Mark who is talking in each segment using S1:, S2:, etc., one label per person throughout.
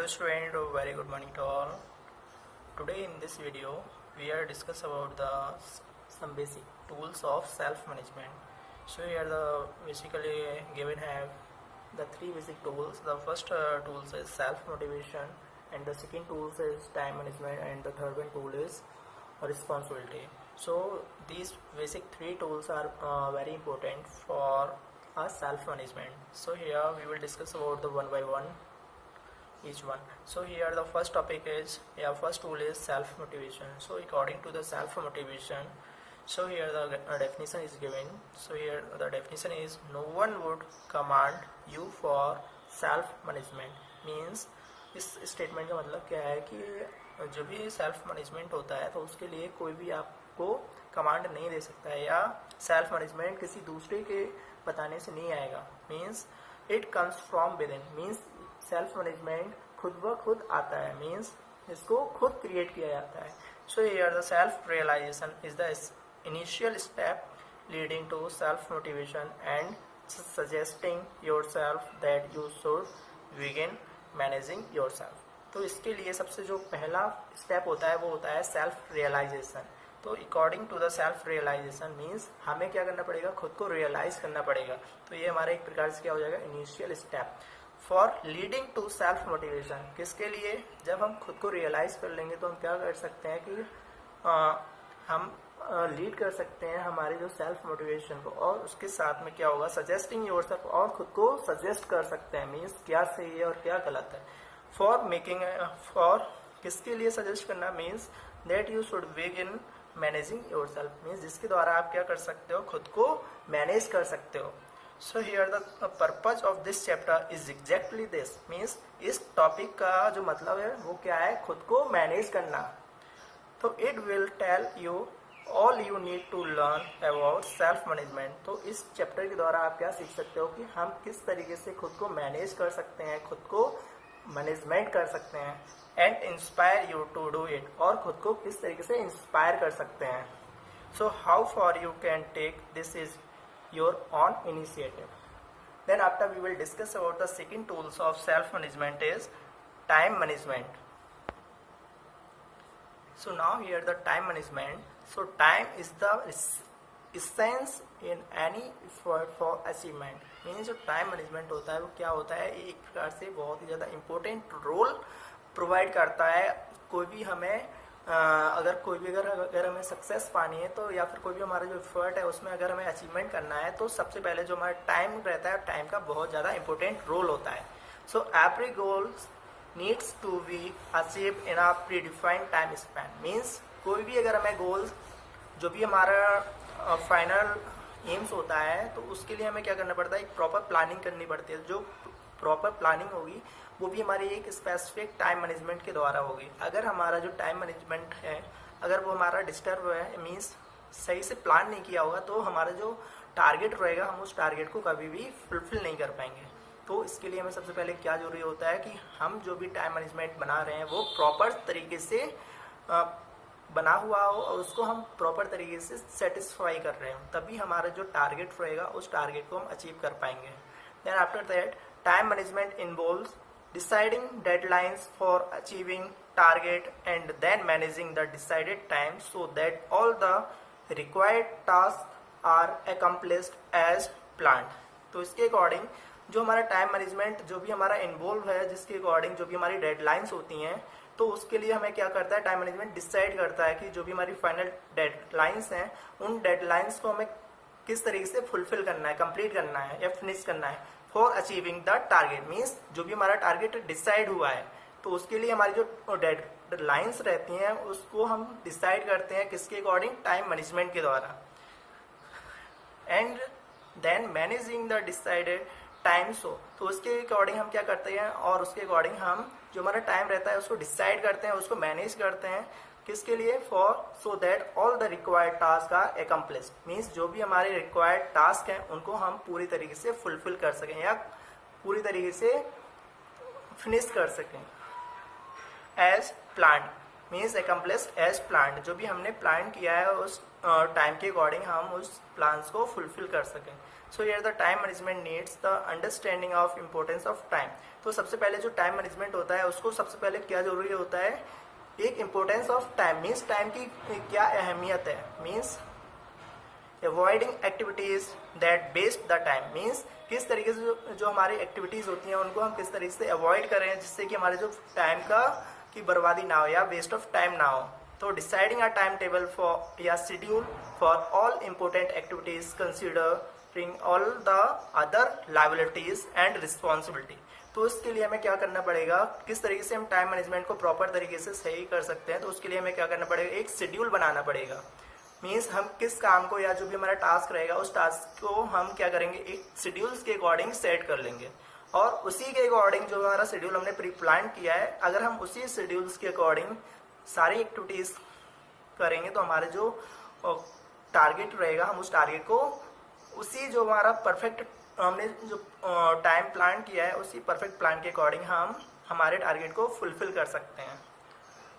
S1: Hello student, very good morning to all. Today in this video we are discuss about the some basic tools of self management. So here the basically given have the three basic tools. The first tools is self motivation, and the second tools is time management, and the third one tool is responsibility. So these basic three tools are very important for self management. So here we will discuss about the one by one each one. So here the first topic is first tool is self motivation. So according to the self motivation, so here the definition is given. So here the definition is no one would command you for self management. Means इस statement का मतलब क्या है कि जो भी self management होता है तो उसके लिए कोई भी आपको कमांड नहीं दे सकता है, या सेल्फ मैनेजमेंट किसी दूसरे के बताने से नहीं आएगा. Means it comes from with in. Means self management खुद ब खुद आता है. मीन्स इसको खुद क्रिएट किया जाता है. So here the self realization is the initial step leading to self motivation and suggesting yourself that you should begin managing yourself. तो इसके लिए सबसे जो पहला स्टेप होता है वो होता है सेल्फ रियलाइजेशन. तो according to the self realization means हमें क्या करना पड़ेगा, खुद को रियलाइज करना पड़ेगा. तो ये हमारा एक प्रकार से क्या हो जाएगा, initial step for leading to self motivation. किसके लिए, जब हम खुद को रियलाइज कर लेंगे तो हम क्या कर सकते हैं कि हम लीड कर सकते हैं हमारे जो सेल्फ मोटिवेशन को, और उसके साथ में क्या होगा, सजेस्टिंग योरसेल्फ, और खुद को सजेस्ट कर सकते हैं. मीन्स क्या सही है और क्या गलत है. फॉर मेकिंग फॉर किसके लिए सजेस्ट करना, means that you should begin managing yourself. Means जिसके द्वारा आप क्या कर सकते हो, खुद को मैनेज कर सकते हो. सो here the purpose of this chapter is exactly this. Means इस टॉपिक का जो मतलब है वो क्या है, खुद को मैनेज करना. तो it will tell you all you need to learn about self management. तो इस चैप्टर के द्वारा आप क्या सीख सकते हो कि हम किस तरीके से खुद को मैनेज कर सकते हैं, खुद को मैनेजमेंट कर सकते हैं, and inspire you to do it, और खुद को किस तरीके से इंस्पायर कर सकते हैं. So how for you can take this is your own initiative. Then after we will discuss about the second tools of self management is time management. So now here the time management. So time is the essence in any effort for achievement. Means जो time management होता है वो क्या होता है, एक प्रकार से बहुत ही ज़्यादा इम्पोर्टेंट रोल प्रोवाइड करता है. कोई भी हमें अगर हमें सक्सेस पानी है तो, या फिर कोई भी हमारा जो एफर्ट है उसमें अगर हमें अचीवमेंट करना है तो सबसे पहले जो हमारा टाइम रहता है, टाइम का बहुत ज़्यादा इंपॉर्टेंट रोल होता है. So every goal needs to be achieve in a predefined time span. Means कोई भी अगर हमें गोल्स, जो भी हमारा फाइनल एम्स होता है, तो उसके लिए हमें क्या करना पड़ता है, एक प्रॉपर प्लानिंग करनी पड़ती है. जो प्रॉपर प्लानिंग होगी वो भी हमारी एक स्पेसिफिक टाइम मैनेजमेंट के द्वारा होगी. अगर हमारा जो टाइम मैनेजमेंट है अगर वो हमारा डिस्टर्ब है, मीन्स सही से प्लान नहीं किया होगा, तो हमारा जो टारगेट रहेगा हम उस टारगेट को कभी भी फुलफिल नहीं कर पाएंगे. तो इसके लिए हमें सबसे पहले क्या जरूरी होता है कि हम जो भी टाइम मैनेजमेंट बना रहे हैं वो प्रॉपर तरीके से बना हुआ हो, और उसको हम प्रॉपर तरीके से सेटिस्फाई कर रहे हो, तभी हमारा जो टारगेट रहेगा उस टारगेट को हम अचीव कर पाएंगे. Then after that time management involves deciding deadlines for achieving target and then managing the decided time so that all the required tasks are accomplished as planned. तो इसके अकॉर्डिंग जो हमारा टाइम मैनेजमेंट जो भी हमारा involve है, जिसके according जो भी हमारी डेडलाइंस होती हैं, तो उसके लिए हमें क्या करता है, टाइम मैनेजमेंट डिसाइड करता है कि जो भी हमारी फाइनल डेडलाइंस हैं उन डेडलाइंस को हमें किस तरीके से फुलफिल करना है, कंप्लीट करना है या फिनिश करना है. For achieving the target means जो भी हमारा टारगेट डिसाइड हुआ है, तो उसके लिए हमारी जो डेडलाइंस रहती हैं उसको हम डिसाइड करते हैं किसके अकॉर्डिंग, टाइम मैनेजमेंट के द्वारा. And then managing the decided time. So तो उसके अकॉर्डिंग हम क्या करते हैं, और उसके अकॉर्डिंग हम जो हमारा टाइम रहता है उसको डिसाइड करते हैं, उसको मैनेज करते हैं. किसके लिए, for so that all the required task are accomplished. Means जो भी हमारे रिक्वायर्ड टास्क हैं उनको हम पूरी तरीके से फुलफिल कर सकें या पूरी तरीके से फिनिश कर सकें. As planned means accomplished as planned. जो भी हमने प्लान किया है उस टाइम के अकॉर्डिंग हम उस प्लान्स को फुलफिल कर सकें. सो here the time management needs the understanding of importance of time. तो सबसे पहले जो टाइम मैनेजमेंट होता है उसको सबसे पहले क्या जरूरी होता है, एक importance of time means time की क्या अहमियत है, मीन्स avoiding activities that waste the time, means किस तरीके से जो हमारी एक्टिविटीज होती हैं उनको हम किस तरीके से अवॉइड करें जिससे कि हमारे जो टाइम का की बर्बादी ना हो या वेस्ट ऑफ टाइम ना हो. तो deciding a time table for या schedule for all important activities considering all the other liabilities and responsibility. तो उसके लिए हमें क्या करना पड़ेगा, किस तरीके से हम टाइम मैनेजमेंट को प्रॉपर तरीके से सही कर सकते हैं. तो उसके लिए हमें क्या करना पड़ेगा, एक शेड्यूल बनाना पड़ेगा. मीन्स हम किस काम को या जो भी हमारा टास्क रहेगा उस टास्क को हम क्या करेंगे, एक शेड्यूल्स के अकॉर्डिंग सेट कर लेंगे और उसी के अकॉर्डिंग जो हमारा शेड्यूल हमने प्री प्लान किया है, अगर हम उसी शेड्यूल्स के अकॉर्डिंग सारी एक्टिविटीज करेंगे तो हमारे जो टारगेट रहेगा हम उस टारगेट को उसी जो हमारा परफेक्ट हमने जो टाइम प्लान किया है उसी परफेक्ट प्लान के अकॉर्डिंग हम हमारे टारगेट को फुलफिल कर सकते हैं.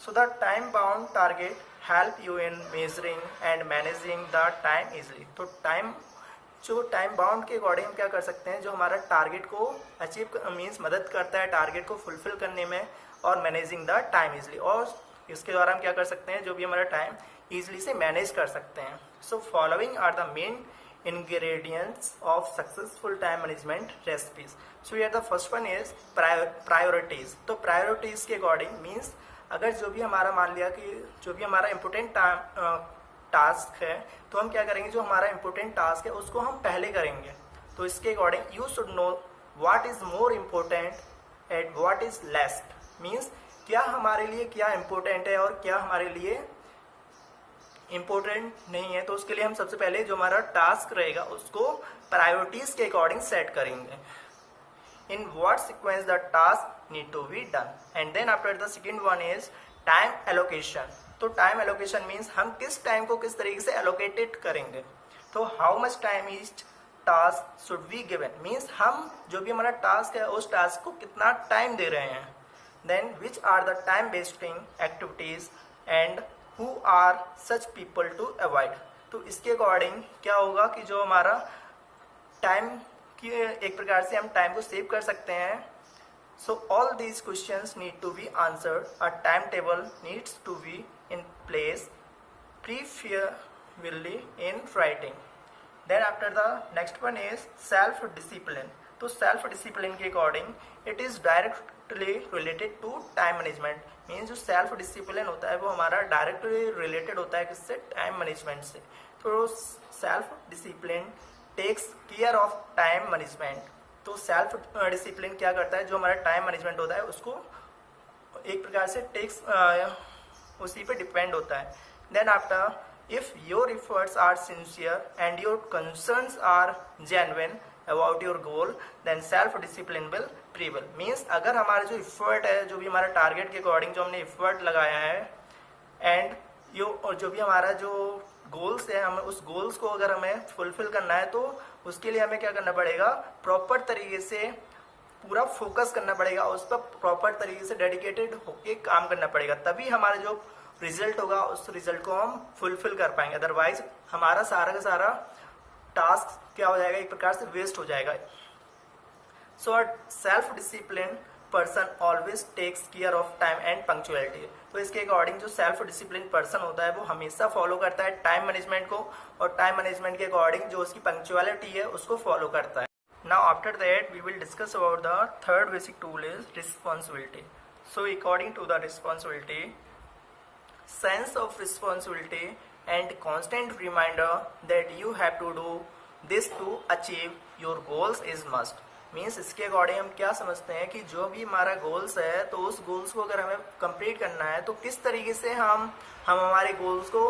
S1: So the time bound target help you in measuring and managing the time easily. तो टाइम बाउंड के अकॉर्डिंग हम क्या कर सकते हैं, जो हमारा टारगेट को अचीव मीन्स मदद करता है टारगेट को फुलफिल करने में और मैनेजिंग द टाइम इजली, और इसके द्वारा हम क्या कर सकते हैं, जो भी हमारा टाइम इजली से मैनेज कर सकते हैं. So following are the main ingredients of successful time management recipes. So here the first one is priorities. तो priorities के according means अगर जो भी हमारा मान लिया कि जो भी हमारा important टास्क है तो हम क्या करेंगे, जो हमारा important टास्क है उसको हम पहले करेंगे. तो इसके according you should know what is more important and what is less. means क्या हमारे लिए क्या important है और क्या हमारे लिए इम्पोर्टेंट नहीं है. तो उसके लिए हम सबसे पहले जो हमारा टास्क रहेगा उसको प्रायोरिटीज के अकॉर्डिंग सेट करेंगे. In what sequence the task need to be done and then after the second one is time allocation. तो टाइम एलोकेशन मीन्स हम किस टाइम को किस तरीके से एलोकेटेड करेंगे. तो how much time is task should be given means हम जो भी हमारा टास्क है उस टास्क को कितना टाइम दे रहे हैं. Then which are the time wasting activities and Who are such people to avoid. तो इसके अकॉर्डिंग क्या होगा कि जो हमारा टाइम की एक प्रकार से हम टाइम को सेव कर सकते हैं. So all these questions need to be answered. A time table needs to be in place preferably in writing. Then after the next one is self discipline. तो सेल्फ डिसिप्लिन के according it is directly related to time management. Means जो self discipline होता है वो हमारा directly related होता है किससे, टाइम मैनेजमेंट से. तो self discipline takes care of time management. तो सेल्फ डिसिप्लिन क्या करता है, जो हमारा टाइम मैनेजमेंट होता है उसको एक प्रकार से टेक्स उसी पे डिपेंड होता है. Then after if your efforts are sincere and your concerns are genuine about your goal then self discipline will prevail. Means अगर हमारा जो एफर्ट है, जो भी हमारा टारगेट के अकॉर्डिंग जो हमने एफर्ट लगाया है एंड जो भी हमारा जो गोल्स है, हमें उस गोल्स को अगर हमें फुलफिल करना है तो उसके लिए हमें क्या करना पड़ेगा, प्रॉपर तरीके से पूरा फोकस करना पड़ेगा, उस पर प्रॉपर तरीके से डेडिकेटेड होके काम करना पड़ेगा. तभी हमारा जो रिजल्ट होगा उस रिजल्ट को हम फुलफिल कर पाएंगे. अदरवाइज हमारा सारा का सारा टास्क क्या हो जाएगा, एक प्रकार से वेस्ट हो जाएगा. So a self discipline person always takes care of time and punctuality. तो इसके अकॉर्डिंग जो सेल्फ डिसिप्लिन पर्सन होता है वो हमेशा फॉलो करता है टाइम मैनेजमेंट को, और टाइम मैनेजमेंट के अकॉर्डिंग जो उसकी पंक्चुअलिटी है उसको फॉलो करता है. Now after that we will discuss about the third basic tool is responsibility. So according to the responsibility, sense of responsibility and constant reminder that you have to do this to achieve your goals is must. Means इसके according हम क्या समझते हैं कि जो भी हमारा goals है तो उस गोल्स को अगर हमें कंप्लीट करना है तो किस तरीके से हम हमारे गोल्स को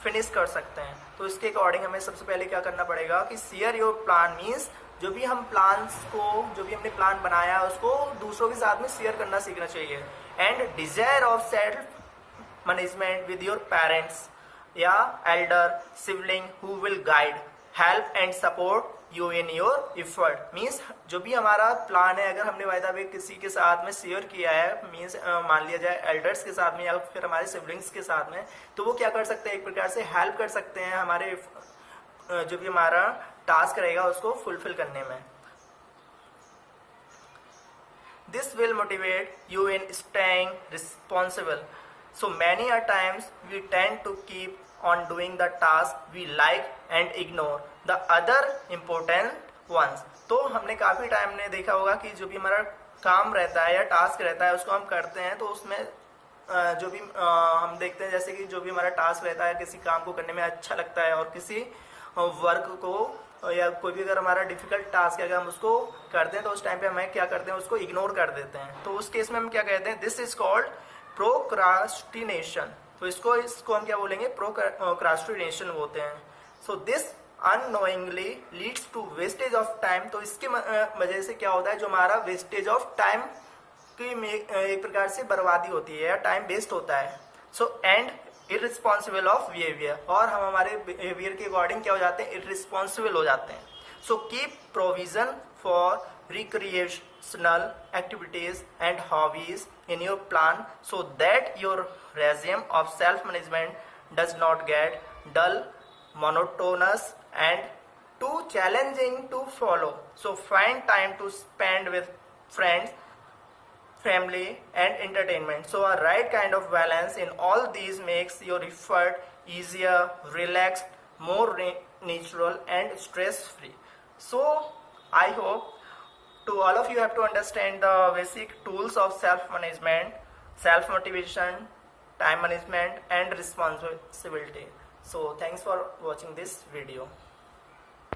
S1: फिनिश कर सकते हैं. तो इसके अकॉर्डिंग हमें सबसे पहले क्या करना पड़ेगा कि शेयर योर प्लान. मीन्स जो भी हम प्लान्स को, जो भी हमने प्लान बनाया है उसको दूसरों के साथ में शेयर करना सीखना चाहिए. And desire of self management with your parents या elder sibling who will guide, help and support you in your effort. Means जो भी हमारा प्लान है, अगर हमने बाय द वे किसी के साथ में शेयर किया है, मीन्स मान लिया जाए एल्डर्स के साथ में या फिर हमारे सिबलिंग्स के साथ में, तो वो क्या कर सकते हैं, एक प्रकार से हेल्प कर सकते हैं हमारे जो भी हमारा टास्क रहेगा उसको फुलफिल करने में. This will motivate you in staying responsible. So many a times we tend to keep on doing the task we like and ignore the other important ones. तो हमने काफी टाइम ने देखा होगा कि जो भी हमारा काम रहता है या टास्क रहता है उसको हम करते हैं, तो उसमें जो भी हम देखते हैं जैसे कि जो भी हमारा टास्क रहता है किसी काम को करने में अच्छा लगता है, और किसी वर्क को या कोई भी अगर हमारा डिफिकल्ट टास्क है अगर हम उसको करते हैं तो उस टाइम पे हमें क्या करते हैं, उसको इग्नोर कर देते हैं. तो उस केस में हम क्या कहते हैं, दिस इज कॉल्ड प्रोक्रास्टिनेशन. तो इसको हम क्या बोलेंगे, प्रोक्रास्टिनेशन बोलते हैं. So this unknowingly leads to wastage of time. तो इसकी वजह से क्या होता है, जो हमारा वेस्टेज ऑफ टाइम की एक प्रकार से बर्बादी होती है या टाइम वेस्ट होता है. So and irresponsible of behaviour, और हम हमारे बिहेवियर के अकॉर्डिंग क्या हो जाते हैं, इररिस्पॉन्सिबल हो जाते हैं. So keep provision for recreational activities and hobbies in your plan so that your regime of self-management does not get dull, monotonous and too challenging to follow. So find time to spend with friends, family and entertainment. So a right kind of balance in all these makes your effort easier, relaxed, more natural and stress free. So I hope to all of you have to understand the basic tools of self management, self motivation, time management and responsibility. So thanks for watching this video.